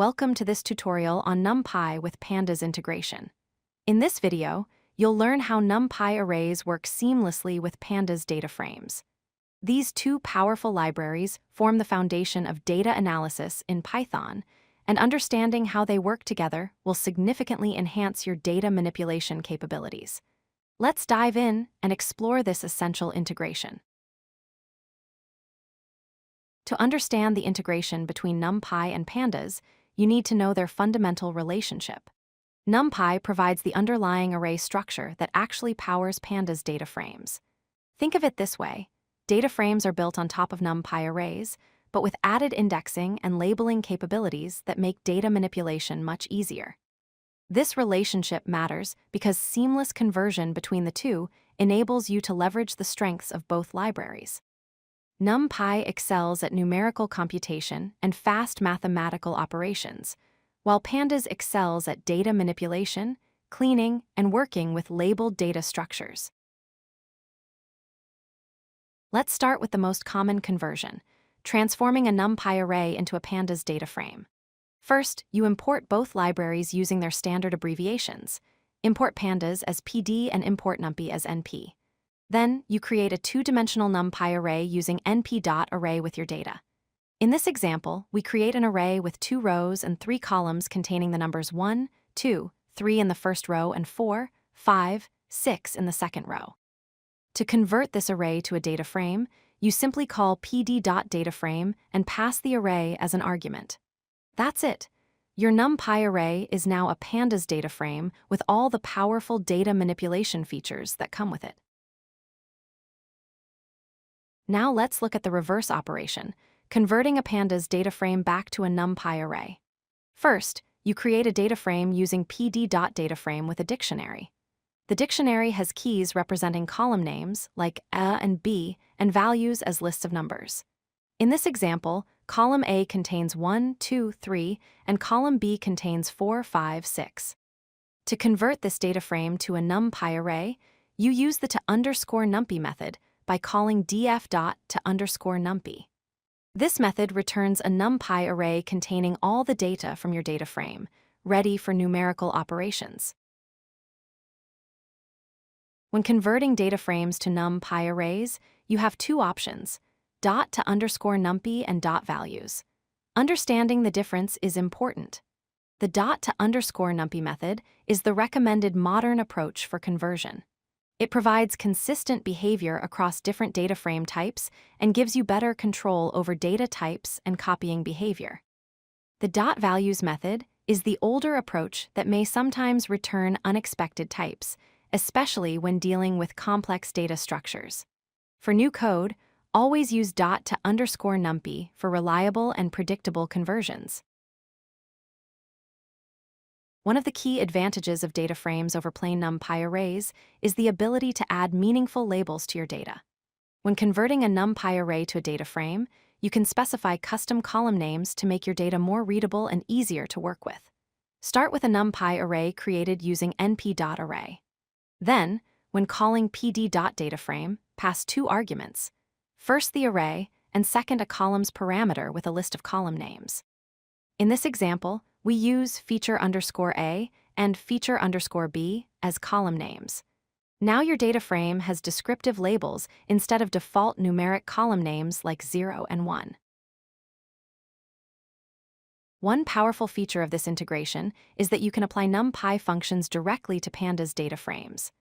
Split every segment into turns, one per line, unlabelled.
Welcome to this tutorial on NumPy with Pandas integration. In this video, you'll learn how NumPy arrays work seamlessly with Pandas DataFrames. These two powerful libraries form the foundation of data analysis in Python, and understanding how they work together will significantly enhance your data manipulation capabilities. Let's dive in and explore this essential integration. To understand the integration between NumPy and Pandas, you need to know their fundamental relationship. NumPy provides the underlying array structure that actually powers Pandas DataFrames. Think of it this way: DataFrames are built on top of NumPy arrays, but with added indexing and labeling capabilities that make data manipulation much easier. This relationship matters because seamless conversion between the two enables you to leverage the strengths of both libraries. NumPy excels at numerical computation and fast mathematical operations, while Pandas excels at data manipulation, cleaning, and working with labeled data structures. Let's start with the most common conversion, transforming a NumPy array into a Pandas data frame. First, you import both libraries using their standard abbreviations. Import Pandas as PD and import NumPy as NP. Then, you create a two-dimensional NumPy array using np.array with your data. In this example, we create an array with 2 rows and 3 columns containing the numbers 1, 2, 3 in the first row and 4, 5, 6 in the second row. To convert this array to a data frame, you simply call pd.dataframe and pass the array as an argument. That's it. Your NumPy array is now a Pandas data frame with all the powerful data manipulation features that come with it. Now let's look at the reverse operation, converting a Pandas data frame back to a NumPy array. First, you create a data frame using pd.dataframe with a dictionary. The dictionary has keys representing column names like A and B and values as lists of numbers. In this example, column A contains 1, 2, 3, and column B contains 4, 5, 6. To convert this data frame to a NumPy array, you use the to_numpy method by calling df.to_numpy. This method returns a NumPy array containing all the data from your data frame, ready for numerical operations. When converting data frames to NumPy arrays, you have two options: .to_numpy and .values. Understanding the difference is important. The .to_numpy method is the recommended modern approach for conversion. It provides consistent behavior across different data frame types and gives you better control over data types and copying behavior. The .values method is the older approach that may sometimes return unexpected types, especially when dealing with complex data structures. For new code, always use .to_numpy for reliable and predictable conversions. One of the key advantages of data frames over plain NumPy arrays is the ability to add meaningful labels to your data. When converting a NumPy array to a data frame, you can specify custom column names to make your data more readable and easier to work with. Start with a NumPy array created using np.array. Then, when calling pd.dataframe, pass 2 arguments. First the array, and second a column's parameter with a list of column names. In this example, we use feature_A and feature_B as column names. Now your data frame has descriptive labels instead of default numeric column names like 0 and 1. One powerful feature of this integration is that you can apply NumPy functions directly to Pandas data frames.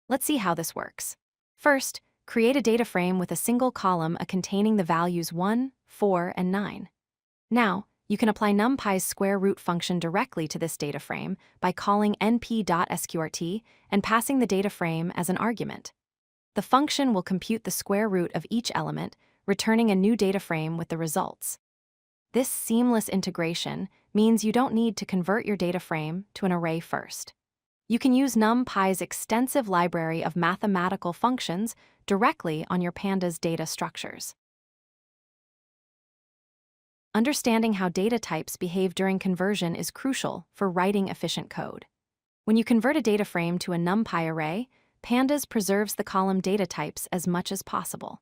Let's see how this works. First, create a data frame with a single column containing the values 1, 4, and 9. Now, you can apply NumPy's square root function directly to this data frame by calling np.sqrt and passing the data frame as an argument. The function will compute the square root of each element, returning a new data frame with the results. This seamless integration means you don't need to convert your data frame to an array first. You can use NumPy's extensive library of mathematical functions directly on your Pandas data structures. Understanding how data types behave during conversion is crucial for writing efficient code. When you convert a data frame to a NumPy array, Pandas preserves the column data types as much as possible.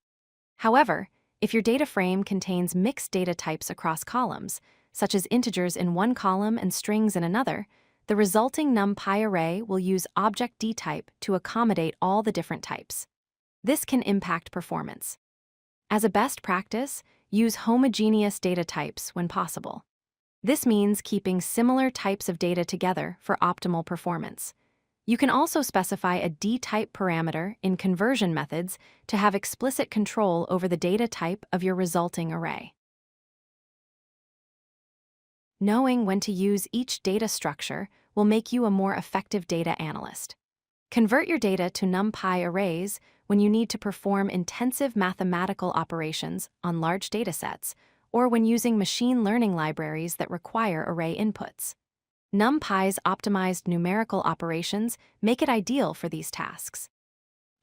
However, if your data frame contains mixed data types across columns, such as integers in one column and strings in another, the resulting NumPy array will use object dtype to accommodate all the different types. This can impact performance. As a best practice, use homogeneous data types when possible. This means keeping similar types of data together for optimal performance. You can also specify a dtype parameter in conversion methods to have explicit control over the data type of your resulting array. Knowing when to use each data structure will make you a more effective data analyst. Convert your data to NumPy arrays when you need to perform intensive mathematical operations on large datasets, or when using machine learning libraries that require array inputs. NumPy's optimized numerical operations make it ideal for these tasks.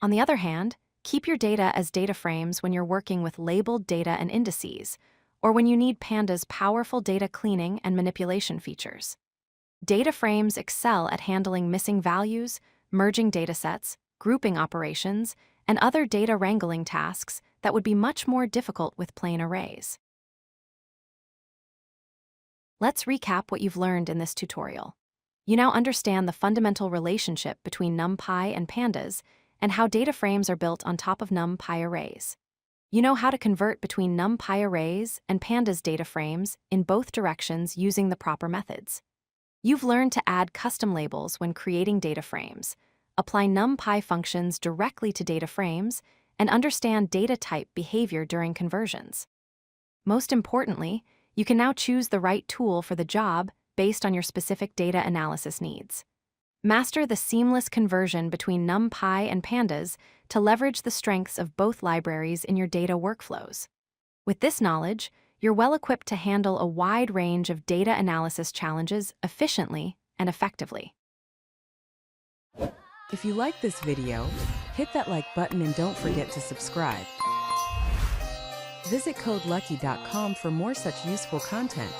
On the other hand, keep your data as data frames when you're working with labeled data and indices, or when you need Pandas' powerful data cleaning and manipulation features. Data frames excel at handling missing values, merging datasets, grouping operations, and other data wrangling tasks that would be much more difficult with plain arrays. Let's recap what you've learned in this tutorial. You now understand the fundamental relationship between NumPy and Pandas and how data frames are built on top of NumPy arrays. You know how to convert between NumPy arrays and Pandas data frames in both directions using the proper methods. You've learned to add custom labels when creating data frames, apply NumPy functions directly to data frames, and understand data type behavior during conversions. Most importantly, you can now choose the right tool for the job based on your specific data analysis needs. Master the seamless conversion between NumPy and Pandas to leverage the strengths of both libraries in your data workflows. With this knowledge, you're well equipped to handle a wide range of data analysis challenges efficiently and effectively.
If you like this video, hit that like button and don't forget to subscribe. Visit codelucky.com for more such useful content.